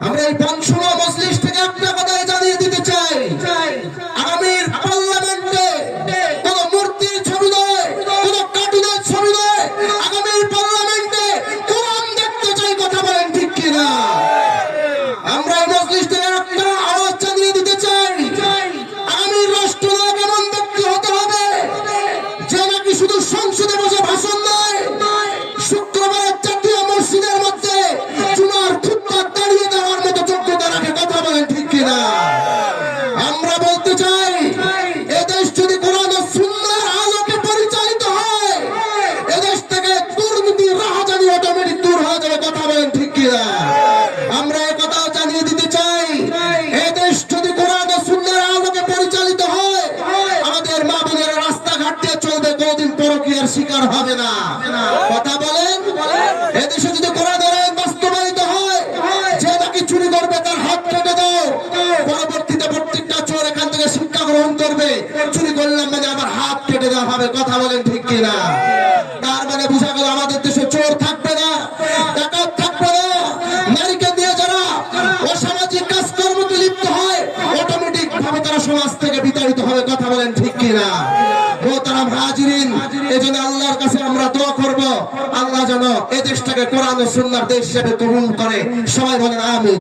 আমরা এই পঞ্চম মজলিস থেকে একটা কথাই জানিয়ে দিতে চাই, আগামীর পার্লামেন্টে কোন মূর্তির ছবি নয়, কোন কার্টুনের ছবি নয়, আগামীর পার্লামেন্টে কোরআন দেখতে চাই। কথা বলেন ঠিক কিনা? আমরা এই মজলিস থেকে একটা আওয়াজ জানিয়ে দিতে চাই, আগামীর রাষ্ট্রনায়ক এমন ব্যক্তি হতে হবে যে নাকি শুধু সংসদে বসে ভাষণ দেয়, শুক্রবারের জাতীয় মসজিদের মধ্যে জুমার খুতবা দাঁড়িয়ে দেওয়ার মতো যোগ্যতা রাখে। কথা বলেন ঠিক কিনা? আমরা বলতে চাই, এদেশ যদি কোরআন ও সুন্নাহর আলোকে পরিচালিত হয়, এদেশ থেকে দুর্নীতি রাহাজানি অটোমেটিক দূর হয়ে যাবে। কথা বলেন ঠিক কিনা? আমরা এই কথা জানিয়ে দিতে চাই, এদেশ যদি কোরআন ও সুন্নাহর আলোকে পরিচালিত হয়, আমাদের মা বোনেরা রাস্তাঘাট দিয়ে চলবে, কোনদিন পরকীয়ার শিকার হবে না। কথা বলেন, এদেশে যদি কোরআনের আইন বাস্তবায়িত হয়, যে নাকি চুরি করবে তার হাত কেটে দাও, পরবর্তীতে প্রত্যেকটা চোর এখান থেকে শিক্ষা গ্রহণ করবে, চুরি করলাম মানে আমার হাত কেটে দেওয়া হবে। কথা বলেন ঠিক কিনা? তার মানে বোঝা গেল আমাদের দেশে চোর থাকবে না, ডাকাত থাকবে না। নারীকে দিয়ে যারা অসামাজিক কাজকর্মতে লিপ্ত হয়, অটোমেটিক ভাবে তারা সমাজ থেকে বিতাড়িত হবে। কথা বলেন ঠিক কিনা? মোহতারাম হাজিরিন, এজন্য আল্লাহর কাছে আমরা দোয়া করব, আল্লাহ যেন এই দেশটাকে কোরআন ও সুন্নাহর দেশ হিসেবে কবুল করে। সবাই বলেন আমিন।